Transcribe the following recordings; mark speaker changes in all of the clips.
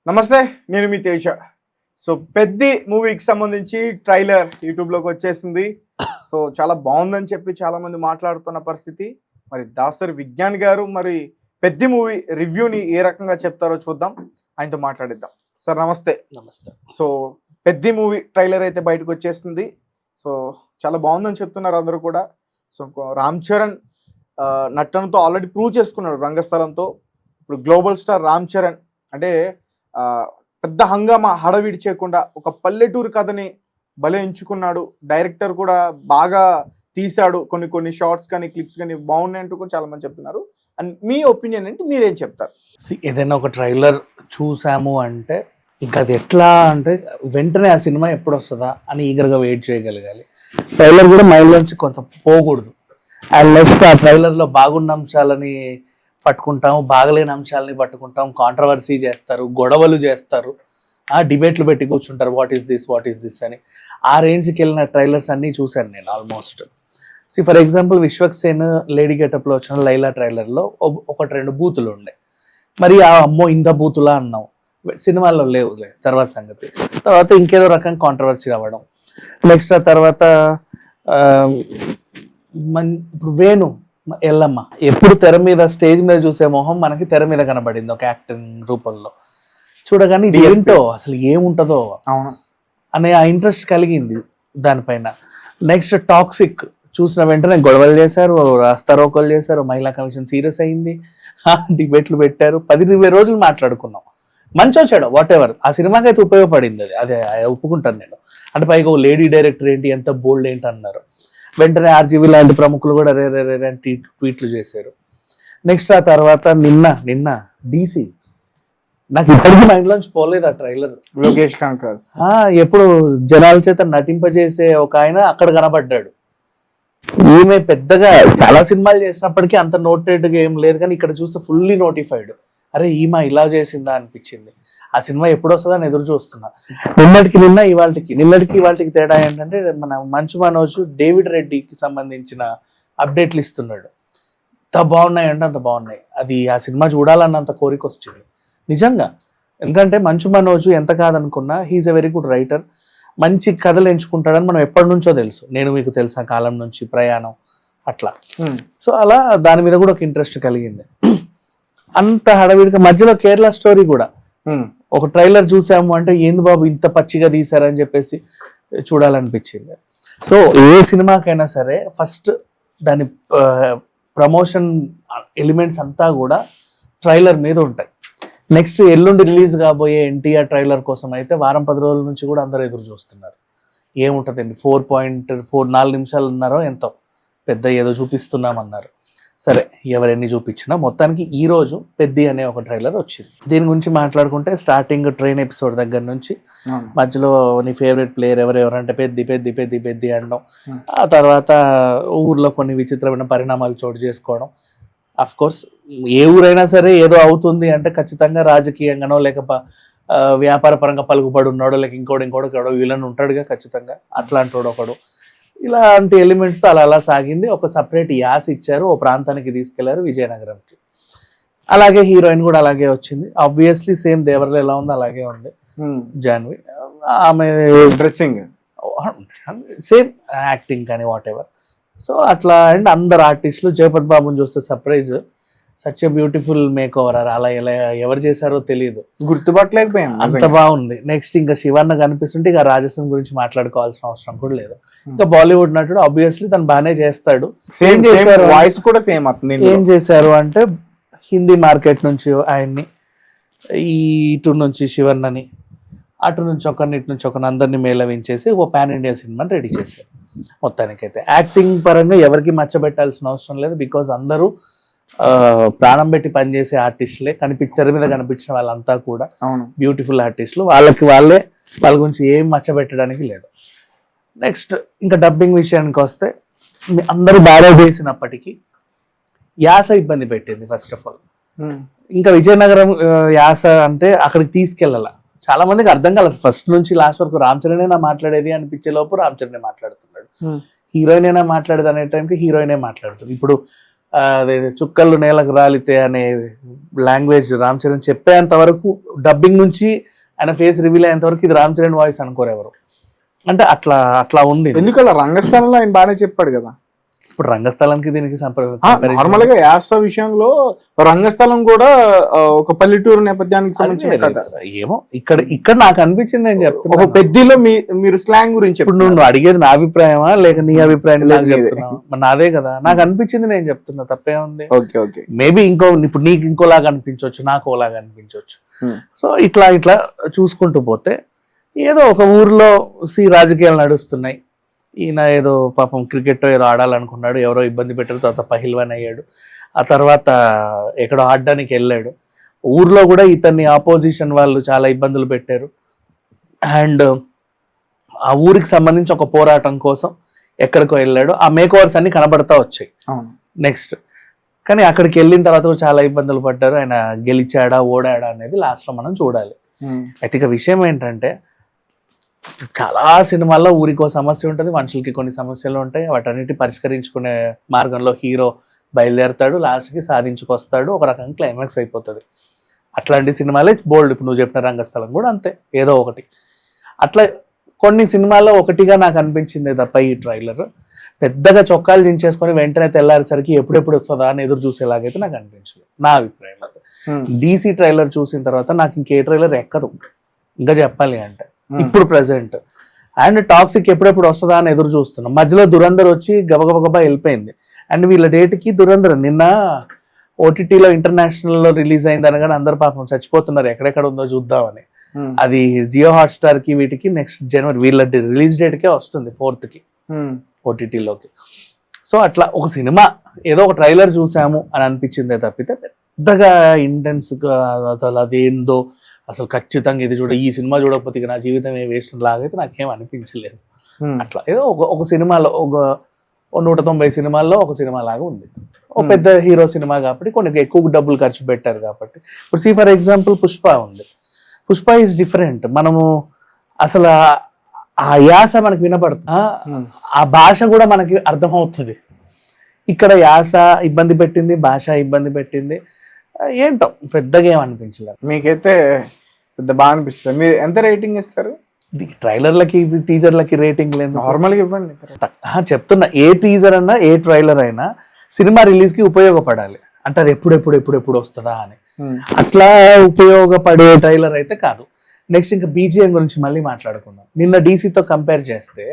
Speaker 1: నమస్తే, నేను మీ తేజ. సో పెద్ది మూవీకి సంబంధించి ట్రైలర్ యూట్యూబ్లోకి వచ్చేసింది. సో చాలా బాగుందని చెప్పి చాలామంది మాట్లాడుతున్న పరిస్థితి. మరి దాసరి విజ్ఞాన్ గారు మరి పెద్ది మూవీ రివ్యూని ఏ రకంగా చెప్తారో చూద్దాం, ఆయనతో మాట్లాడిద్దాం. సార్ నమస్తే.
Speaker 2: నమస్తే.
Speaker 1: సో పెద్ది మూవీ ట్రైలర్ అయితే బయటకు వచ్చేసింది. సో చాలా బాగుందని చెప్తున్నారు అందరూ కూడా. సో రామ్ చరణ్ నటనతో ఆల్రెడీ ప్రూవ్ చేసుకున్నాడు రంగస్థలంతో. ఇప్పుడు గ్లోబల్ స్టార్ రామ్ చరణ్ అంటే పెద్ద హంగామా హడవిడి చేయకుండా ఒక పల్లెటూరు కథని భలే ఎంచుకున్నాడు. డైరెక్టర్ కూడా బాగా తీశాడు. కొన్ని షార్ట్స్ కానీ క్లిప్స్ కానీ బాగున్నాయి అంటూ కూడా చాలా మంది చెప్తున్నారు. అండ్ మీ ఒపీనియన్ ఏంటి, మీరేం చెప్తారు?
Speaker 2: ఏదైనా ఒక ట్రైలర్ చూసాము అంటే ఇంకా అది ఎట్లా అంటే వెంటనే ఆ సినిమా ఎప్పుడు వస్తుందా అని ఈగర్గా వెయిట్ చేయగలగాలి. ట్రైలర్ కూడా మైండ్లోంచి కొంత పోకూడదు. అండ్ నెక్స్ట్ ఆ ట్రైలర్లో బాగున్న అంశాలని పట్టుకుంటాం, బాగలేని అంశాలని పట్టుకుంటాం, కాంట్రవర్సీ చేస్తారు, గొడవలు చేస్తారు, డిబేట్లు పెట్టి కూర్చుంటారు, వాట్ ఈస్ దిస్ అని. ఆ రేంజ్కి వెళ్ళిన ట్రైలర్స్ అన్నీ చూశాను నేను almost. For example Vishwaksen lady గెటప్లో వచ్చిన లైలా ట్రైలర్లో ఒకటి రెండు బూతులు ఉండే. మరి ఆ అమ్మో ఇంత బూతులా అన్నాం, సినిమాల్లో లేవు తర్వాత సంగతి. తర్వాత ఇంకేదో రకం కాంట్రవర్సీ రావడం. నెక్స్ట్ ఆ తర్వాత ఇప్పుడు వేణు ఎల్లమ్మ ఎప్పుడు తెర మీద స్టేజ్ మీద చూసే మొహం మనకి తెర మీద కనబడింది ఒక యాక్టింగ్ రూపంలో. చూడగానే ఇది ఏంటో అసలు ఏముంటుందో అనే ఆ ఇంట్రెస్ట్ కలిగింది దానిపైన. నెక్స్ట్ టాక్సిక్ చూసిన వెంటనే గొడవలు చేశారు, రాస్తారోకోలు చేశారు, మహిళా కమిషన్ సీరియస్ అయింది, డిబేట్లు పెట్టారు, 10-20 రోజులు మాట్లాడుకున్నాం. మంచి వచ్చాడు వాట్ ఎవర్, ఆ సినిమాకి అయితే ఉపయోగపడింది. అదే ఒప్పుకుంటాను నేను. అంటే పైగా ఓ లేడీ డైరెక్టర్ ఏంటి, ఎంత బోల్డ్ ఏంటి అన్నారు. వెంటనే ఆర్జీవీ లాంటి ప్రముఖులు కూడా రే అని ట్వీట్లు చేశారు. నెక్స్ట్ ఆ తర్వాత నిన్న డీసీ నాకు ఇప్పటికీ మైండ్లోంచి పోలేదు ఆ ట్రైలర్.
Speaker 1: లోకేష్ కనకరాజ్
Speaker 2: ఎప్పుడు జనాల చేత నటింపజేసే ఒక ఆయన అక్కడ కనబడ్డాడు. ఈమె పెద్దగా చాలా సినిమాలు చేసినప్పటికీ అంత నోటెడ్గా ఏం లేదు, కానీ ఇక్కడ చూస్తే ఫుల్లీ నోటిఫైడ్. అరే ఈమె ఇలా చేసిందా అనిపించింది. ఆ సినిమా ఎప్పుడు వస్తుందా అని ఎదురు చూస్తున్నా. నిన్నటికి ఇవాళకి తేడా ఏంటంటే మన మంచు మనోజ్ డేవిడ్ రెడ్డికి సంబంధించిన అప్డేట్లు ఇస్తున్నాడు. అంత బాగున్నాయి అంటే అంత బాగున్నాయి. అది ఆ సినిమా చూడాలన్నంత కోరిక వచ్చింది నిజంగా. ఎందుకంటే మంచు మనోజ్ ఎంత కాదనుకున్నా he's a very good writer. మంచి కథలు ఎంచుకుంటాడని మనం ఎప్పటి నుంచో తెలుసు. నేను మీకు తెలుసా కాలం నుంచి, ప్రయాణం అట్లా. సో అలా దాని మీద కూడా ఒక ఇంట్రెస్ట్ కలిగింది. అంత హడవిడిగా మధ్యలో కేరళ స్టోరీ కూడా ఒక ట్రైలర్ చూసాము అంటే ఏంది బాబు ఇంత పచ్చిగా తీసారని చెప్పేసి చూడాలనిపించింది. సో ఏ సినిమాకైనా సరే ఫస్ట్ దాని ప్రమోషన్ ఎలిమెంట్స్ అంతా కూడా ట్రైలర్ మీద ఉంటాయి. నెక్స్ట్ ఎల్లుండి రిలీజ్ కాబోయే ఎన్టీఆర్ ట్రైలర్ కోసం అయితే వారం 10 రోజుల నుంచి కూడా అందరూ ఎదురు చూస్తున్నారు. ఏముంటుందండి 4 నిమిషాలు ఉన్నారో ఎంతో పెద్ద ఏదో చూపిస్తున్నామన్నారు. సరే ఎవరెన్ని చూపించినా మొత్తానికి ఈ రోజు పెద్ది అనే ఒక ట్రైలర్ వచ్చింది. దీని గురించి మాట్లాడుకుంటే స్టార్టింగ్ ట్రైన్ ఎపిసోడ్ దగ్గర నుంచి మధ్యలో నీ ఫేవరెట్ ప్లేయర్ ఎవరెవరంటే పెద్ది అనడం, ఆ తర్వాత ఊర్లో కొన్ని విచిత్రమైన పరిణామాలు చోటు చేసుకోవడం. అఫ్ కోర్స్ ఏ ఊరైనా సరే ఏదో అవుతుంది అంటే ఖచ్చితంగా రాజకీయంగానో లేక వ్యాపార పరంగా పలుకుబడి ఉన్నాడో లేక ఇంకోటి వీళ్ళని ఉంటాడుగా ఖచ్చితంగా. అట్లాంటి ఒకడు ఇలాంటి ఎలిమెంట్స్తో అలా సాగింది. ఒక సపరేట్ యాస్ ఇచ్చారు, ఓ ప్రాంతానికి తీసుకెళ్లారు, విజయనగరంకి. అలాగే హీరోయిన్ కూడా అలాగే వచ్చింది. ఆబ్వియస్లీ సేమ్ దేవరలో ఎలా ఉందో అలాగే ఉంది జాన్వి. ఆమె
Speaker 1: డ్రెస్సింగ్
Speaker 2: సేమ్, యాక్టింగ్ కానీ వాట్ ఎవర్. సో అట్లా అండ్ అందరు ఆర్టిస్టులు. జయపత్ బాబుని చూస్తే surprise, such a beautiful make over. అలా ఎలా ఎవరు చేశారో తెలియదు,
Speaker 1: గుర్తుపట్టలేకపోయాం,
Speaker 2: అంత బాగుంది. నెక్స్ట్ ఇంకా శివన్న కనిపిస్తుంటే ఇక రాజస్థాన్ గురించి మాట్లాడుకోవాల్సిన అవసరం కూడా లేదు. ఇంకా బాలీవుడ్ నటుడు ఆబ్వియస్లీ తను బాగానే చేస్తాడు.
Speaker 1: వాయిస్ కూడా సేమ్.
Speaker 2: ఏం చేశారు అంటే హిందీ మార్కెట్ నుంచి ఆయన్ని, ఇటు నుంచి శివన్నని, అటు నుంచి ఒకరిని అందరినీ మేళవించేసి ఓ పాన్ ఇండియా సినిమాని రెడీ చేశారు. మొత్తానికైతే యాక్టింగ్ పరంగా ఎవరికి మచ్చబెట్టాల్సిన అవసరం లేదు. బికాజ్ అందరూ ప్రాణం పెట్టి పనిచేసే ఆర్టిస్టులే. తెర మీద కనిపించిన వాళ్ళంతా కూడా బ్యూటిఫుల్ ఆర్టిస్టులు. వాళ్ళ గురించి ఏం మచ్చబెట్టడానికి లేదు. నెక్స్ట్ ఇంకా డబ్బింగ్ విషయానికి వస్తే అందరూ బాగా చేసినప్పటికీ యాస ఇబ్బంది పెట్టింది. ఫస్ట్ ఆఫ్ ఆల్ ఇంకా విజయనగరం యాస అంటే అక్కడికి తీసుకెళ్ళాల చాలా మందికి అర్థం కాలేదు. ఫస్ట్ నుంచి లాస్ట్ వరకు రామ్ చరణ్ మాట్లాడేది అనిపించే లోపు రామ్ చరణ్ మాట్లాడుతున్నాడు, హీరోయిన్ అయినా మాట్లాడేది అనే టైంకి హీరోయినే మాట్లాడుతుంది. ఇప్పుడు అదే చుక్కలు నేలకు రాలితే అనే లాంగ్వేజ్ రామ్ చరణ్ చెప్పేంత వరకు, డబ్బింగ్ నుంచి ఆయన ఫేస్ రివీల్ అయ్యేంత వరకు ఇది రామ్ చరణ్ వాయిస్ అనుకోరు ఎవరు. అంటే అట్లా అట్లా ఉంది.
Speaker 1: ఎందుకలా రంగస్థలంలో ఆయన బాగానే చెప్పాడు కదా.
Speaker 2: ఇప్పుడు రంగస్థలానికి దీనికి
Speaker 1: నార్మల్ గా యాస విషయంలో రంగస్థలం కూడా ఒక పల్లెటూరు నేపథ్యానికి సంబంధించిన కథ.
Speaker 2: ఏమో ఇక్కడ నాకు అనిపించింది నేను చెప్తున్నా.
Speaker 1: ఒక పెద్దలో మీరు స్లాంగ్ గురించి
Speaker 2: ఇప్పుడు నువ్వు అడిగేది నా అభిప్రాయమా లేక నీ అభిప్రాయం నాకు చెప్తున్నావు? నాదే కదా, నాకు అనిపించింది నేను చెప్తున్నా, తప్పే ఉంది. మేబీ ఇప్పుడు నీకు ఇంకోలాగా అనిపించవచ్చు, నాకు ఓలాగా అనిపించవచ్చు. సో ఇట్లా చూసుకుంటూ పోతే ఏదో ఒక ఊర్లో రాజకీయాలు నడుస్తున్నాయి. ఈయన ఏదో పాపం క్రికెట్ ఏదో ఆడాలనుకున్నాడు, ఎవరో ఇబ్బంది పెట్టారు, తర్వాత పహిల్వాన్ అయ్యాడు. ఆ తర్వాత ఎక్కడో ఆడడానికి వెళ్ళాడు. ఊర్లో కూడా ఇతన్ని ఆపోజిషన్ వాళ్ళు చాలా ఇబ్బందులు పెట్టారు. అండ్ ఆ ఊరికి సంబంధించి ఒక పోరాటం కోసం ఎక్కడికో వెళ్ళాడు. ఆ మేక్ ఓవర్స్ అన్ని కనబడతా వచ్చాయి నెక్స్ట్. కానీ అక్కడికి వెళ్ళిన తర్వాత కూడా చాలా ఇబ్బందులు పడ్డారు. ఆయన గెలిచాడా ఓడాడా అనేది లాస్ట్లో మనం చూడాలి. అయితే ఇక విషయం ఏంటంటే, చాలా సినిమాల్లో ఊరికో సమస్య ఉంటుంది, మనుషులకి కొన్ని సమస్యలు ఉంటాయి. వాటన్నిటి పరిష్కరించుకునే మార్గంలో హీరో బయలుదేరతాడు, లాస్ట్కి సాధించుకొస్తాడు, ఒక రకంగా క్లైమాక్స్ అయిపోతుంది. అట్లాంటి సినిమాలే బోల్డ్. ఇప్పుడు నువ్వు చెప్పిన రంగస్థలం కూడా అంతే, ఏదో ఒకటి. అట్లా కొన్ని సినిమాల్లో ఒకటిగా నాకు అనిపించింది తప్ప ఈ ట్రైలర్ పెద్దగా చొక్కాలు దించేసుకొని వెంటనే తెల్లారేసరికి ఎప్పుడెప్పుడు వస్తుందా అని ఎదురు చూసేలాగైతే నాకు అనిపించలేదు, నా అభిప్రాయం. DC ట్రైలర్ చూసిన తర్వాత నాకు ఇంకే ట్రైలర్ ఎక్కదు ఇంకా చెప్పాలి అంటే ఇప్పుడు ప్రెసెంట్. అండ్ టాక్సిక్ ఎప్పుడెప్పుడు వస్తుందా అని ఎదురు చూస్తున్నాం. మధ్యలో దురంధర్ వచ్చి గబగబా వెళ్ళిపోయింది. అండ్ వీళ్ళ డేట్కి దురంధర్ నిన్న OTTలో ఇంటర్నేషనల్లో రిలీజ్ అయింది అనగానే అందరు పాపం చచ్చిపోతున్నారు, ఎక్కడెక్కడ ఉందో చూద్దామని. అది జియో హాట్స్టార్ కి వీటికి నెక్స్ట్ జనవరి వీళ్ళ రిలీజ్ డేట్కే వస్తుంది, 4th OTTలోకి. సో అట్లా ఒక సినిమా ఏదో ఒక ట్రైలర్ చూసాము అని అనిపించిందే తప్పితే పెద్దగా ఇంటెన్స్గా అసలు అదేందో అసలు ఖచ్చితంగా ఇది ఈ సినిమా చూడకపోతే నా జీవితం ఏ వేస్ట్ లాగైతే నాకేం అనిపించలేదు. అట్లా ఏదో ఒక సినిమాలో ఒక 190 సినిమాల్లో ఒక సినిమా లాగా ఉంది. ఒక పెద్ద హీరో సినిమా కాబట్టి కొన్ని ఎక్కువ డబ్బులు ఖర్చు పెట్టారు కాబట్టి. ఇప్పుడు ఫర్ ఎగ్జాంపుల్ పుష్ప ఉంది. Pushpa is different. మనము అసలు ఆ యాస మనకి వినపడుతుంది, ఆ భాష కూడా మనకి అర్థమవుతుంది. ఇక్కడ యాస ఇబ్బంది పెట్టింది, భాష ఇబ్బంది పెట్టింది, ఏంటో పెద్దగా ఏం అనిపించలేదు.
Speaker 1: మీకైతే పెద్ద బాగా అనిపిస్తుంది. మీరు ఎంత రేటింగ్ ఇస్తారు?
Speaker 2: ట్రైలర్లకి టీజర్లకి రేటింగ్ లేదు,
Speaker 1: నార్మల్గా ఇవ్వండి.
Speaker 2: చెప్తున్నా, ఏ టీజర్ అన్నా ఏ ట్రైలర్ అయినా సినిమా రిలీజ్కి ఉపయోగపడాలి. అంటే అది ఎప్పుడు వస్తుందా అని. అట్లా ఉపయోగపడే ట్రైలర్ అయితే కాదు. నెక్స్ట్ ఇంకా BGM గురించి మళ్ళీ మాట్లాడుకుందాం. నిన్న DCతో కంపేర్ చేస్తే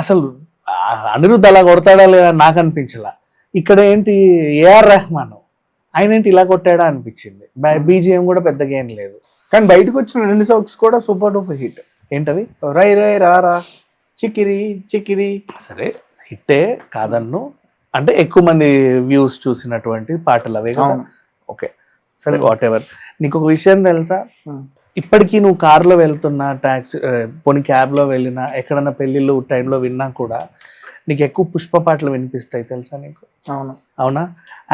Speaker 2: అసలు అనిరుద్ధ్ అలా కొడతాడా లేదా నాకు అనిపించలా. ఇక్కడ ఏంటి AR రెహమాన్ ఆయన ఏంటి ఇలా కొట్టాడా అనిపించింది. BGM కూడా పెద్దగా ఏం లేదు.
Speaker 1: కానీ బయటకు వచ్చిన 2 సాంగ్స్ కూడా సూపర్ డూపర్ హిట్.
Speaker 2: ఏంటవి?
Speaker 1: రై రై రారా, చికిరి చికిరి.
Speaker 2: సరే హిట్టే కాదన్ను, అంటే ఎక్కువ మంది వ్యూస్ చూసినటువంటి పాటలు అవే కదా. ఓకే సరే, వాట్ ఎవర్. నీకు ఒక విషయం తెలుసా, ఇప్పటికీ నువ్వు కార్లో వెళ్తున్నా, ట్యాక్సీ పోనీ క్యాబ్లో వెళ్ళినా, ఎక్కడన్నా పెళ్ళిళ్ళు టైంలో విన్నా కూడా నీకు ఎక్కువ పుష్ప పాటలు వినిపిస్తాయి తెలుసా నీకు? అవునా?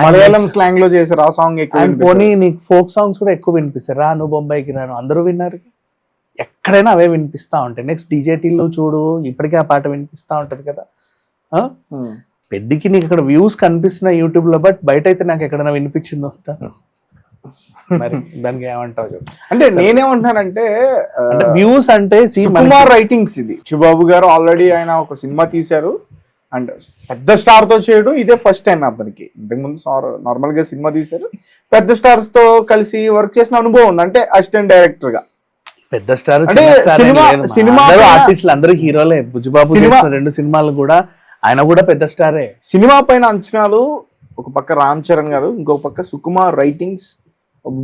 Speaker 1: మలయాళం స్లాంగ్ లో చేశారు ఆ సాంగ్ ఎక్కువ.
Speaker 2: పోనీ నీకు ఫోక్ సాంగ్స్ కూడా ఎక్కువ వినిపిస్తాయి. రాను బొంబాయికి రాను అందరూ విన్నారు, ఎక్కడైనా అవే వినిపిస్తా ఉంటాయి. నెక్స్ట్ DJTలో చూడు, ఇప్పటికీ ఆ పాట వినిపిస్తా ఉంటది కదా. పెద్దకి నీకు అక్కడ వ్యూస్ కనిపిస్తున్నాయి యూట్యూబ్ లో, బట్ బయట అయితే నాకు ఎక్కడైనా వినిపించిందో మరి దానికి ఏమంటావు చెప్పు.
Speaker 1: అంటే నేనేమంటున్నానంటే
Speaker 2: వ్యూస్ అంటే
Speaker 1: సుకుమార్ రైటింగ్స్. ఇది చిబాబు గారు ఆల్రెడీ ఆయన ఒక సినిమా తీశారు, అండ్ పెద్ద స్టార్ తో చేయడం ఇదే ఫస్ట్ టైం అతనికి. ఇంతకుముందు నార్మల్ గా సినిమా తీశారు, పెద్ద స్టార్స్ తో కలిసి వర్క్ చేసిన అనుభవం ఉంది, అంటే అసిస్టెంట్ డైరెక్టర్ గా.
Speaker 2: పెద్ద స్టార్
Speaker 1: సినిమా
Speaker 2: ఆర్టిస్టులు అందరూ హీరోలే. బుజ్జిబాబు 2 సినిమాలు కూడా ఆయన కూడా పెద్ద స్టారే.
Speaker 1: సినిమా పైన అంచనాలు ఒక పక్క రామ్ చరణ్ గారు, ఇంకొక పక్క సుకుమార్ రైటింగ్స్,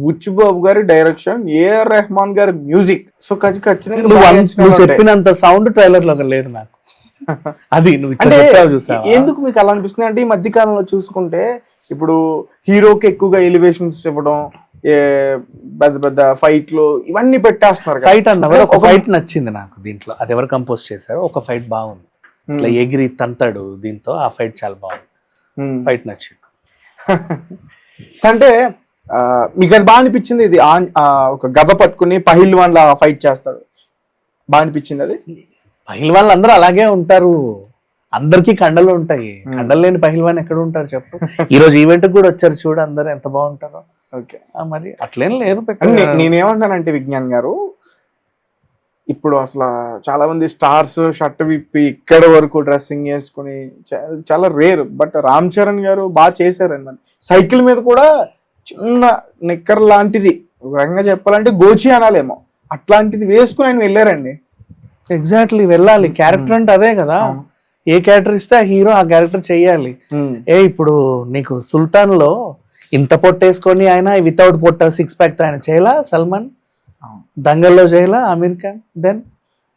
Speaker 1: బుచ్చిబాబు గారి డైరెక్షన్, AR రెహమాన్ గారి మ్యూజిక్. సో ఖచ్చితంగా
Speaker 2: నువ్వు చెప్పినంత సౌండ్ ట్రైలర్ లో లేదు నాకు. అది నువ్వు చూసావా?
Speaker 1: ఎందుకు మీకు అలా అనిపిస్తుంది అంటే, ఈ మధ్య కాలంలో చూసుకుంటే ఇప్పుడు హీరోకి ఎక్కువగా ఎలివేషన్స్ ఇవ్వడం, పెద్ద పెద్ద ఫైట్లు ఇవన్నీ పెట్టేస్తున్నారు.
Speaker 2: ఫైట్ అన్న ఒక ఫైట్ నచ్చింది నాకు దీంట్లో. అది ఎవరు కంపోజ్ చేశారో ఒక ఫైట్ బాగుంది, ఇట్లా ఎగిరి తంతాడు దీంతో, ఆ ఫైట్ చాలా బాగుంది, ఫైట్ నచ్చింది.
Speaker 1: అంటే మీకు అది బాగా అనిపించింది? ఇది ఒక గద పట్టుకుని పహిల్వాన్ లా ఫైట్ చేస్తాడు, బాగా అనిపించింది అది.
Speaker 2: పహిల్వాన్లు అందరూ అలాగే ఉంటారు, అందరికీ కండలు ఉంటాయి, కండలు లేని పహిల్వాన్ ఎక్కడ ఉంటారు చెప్పు. ఈ రోజు ఈవెంట్ కూడా వచ్చారు చూడు, అందరు ఎంత బాగుంటారో.
Speaker 1: ఓకే,
Speaker 2: మరి అట్లేం లేదు
Speaker 1: నేనేమంటానంటే విజ్ఞాన్ గారు, ఇప్పుడు అసలు చాలా మంది స్టార్స్ షర్ట్ విప్పి ఇక్కడ వరకు డ్రెస్సింగ్ వేసుకుని చాలా రేర్. బట్ రామ్ చరణ్ గారు బాగా చేశారండి. సైకిల్ మీద కూడా చిన్న నిక్కర్ లాంటిది, ఒక రకంగా చెప్పాలంటే గోచి అనాలేమో, అట్లాంటిది వేసుకుని ఆయన వెళ్ళారండి.
Speaker 2: ఎగ్జాక్ట్లీ, వెళ్ళాలి. క్యారెక్టర్ అంటే అదే కదా, ఏ క్యారెక్టర్ ఇస్తే ఆ హీరో ఆ క్యారెక్టర్ చెయ్యాలి. ఇప్పుడు నీకు సుల్తాన్ లో ఇంత పొట్టేసుకొని ఆయన వితౌట్ పొట్ట 6 ప్యాక్ ఆయన చేయలా, సల్మాన్ దంగల్లో చేయలా, అమీర్ ఖాన్. దెన్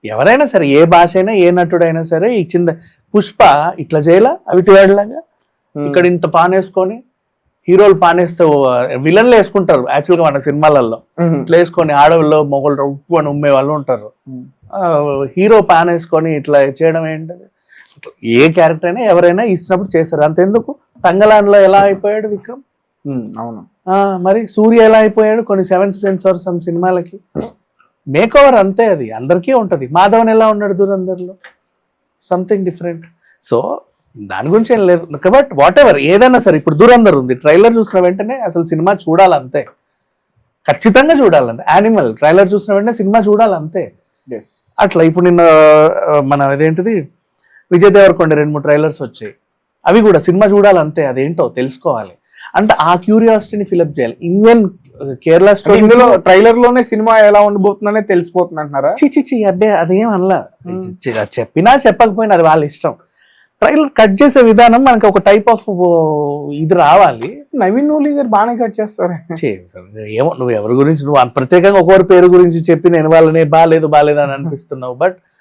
Speaker 2: ఎవరైనా సరే, ఏ భాష అయినా ఏ నటుడైనా సరే ఇచ్చింది. పుష్ప ఇట్లా చేయలా, అవిటివాడిలాగా ఇక్కడ ఇంత పానేసుకొని, హీరోలు పానేస్తే విలన్లు వేసుకుంటారు యాక్చువల్గా మన సినిమాలలో, ఇట్లా వేసుకొని ఆడవాళ్ళు మొగలు ఉప్పు అని ఉమ్మే వాళ్ళు ఉంటారు. హీరో పానేసుకొని ఇట్లా చేయడం ఏంటది? ఏ క్యారెక్టర్ అయినా ఎవరైనా ఇచ్చినప్పుడు చేస్తారు. అంతెందుకు తంగలాన్లో ఎలా అయిపోయాడు విక్రమ్,
Speaker 1: అవును.
Speaker 2: మరి సూర్య ఎలా అయిపోయాడు కొన్ని 7th సెన్స్ ఆర్ సమ్ సినిమాలకి. మేక్ ఓవర్ అంతే, అది అందరికీ ఉంటది. మాధవన్ ఎలా ఉన్నాడు దురందర్లో, సంథింగ్ డిఫరెంట్. సో దాని గురించి ఏం లేదు. బట్ వాట్ ఎవర్ ఏదైనా సరే, ఇప్పుడు దురందర్ ఉంది, ట్రైలర్ చూసిన వెంటనే అసలు సినిమా చూడాలంతే, ఖచ్చితంగా చూడాలంటే. యానిమల్ ట్రైలర్ చూసిన వెంటనే సినిమా చూడాలంతే. అట్లా ఇప్పుడు నిన్న మన అదేంటిది విజయ్ దేవరకొండ 2-3 ట్రైలర్స్ వచ్చాయి, అవి కూడా సినిమా చూడాలంతే, అదేంటో తెలుసుకోవాలి. అంటే ఆ క్యూరియాసిటీని ఫిలప్ చేయాలి. ఈవెన్ కేరళ స్టోరీ
Speaker 1: ఇందులో ట్రైలర్ లోనే సినిమా ఎలా ఉండబోతుందనే తెలిసిపోతుంది అంటున్నారా?
Speaker 2: చి అబ్బే అదేం అనలా, చెప్పినా చెప్పకపోయినా అది వాళ్ళ ఇష్టం. ట్రైలర్ కట్ చేసే విధానం మనకి ఒక టైప్ ఆఫ్ ఇది రావాలి.
Speaker 1: నవీన్ నూలి గారు బాగానే కట్ చేస్తారు.
Speaker 2: ఏమో నువ్వు ఎవరి గురించి, నువ్వు ప్రత్యేకంగా ఒకరి పేరు గురించి చెప్పి నేను వాళ్ళని బాగాలేదు అని అనిపిస్తున్నావు. బట్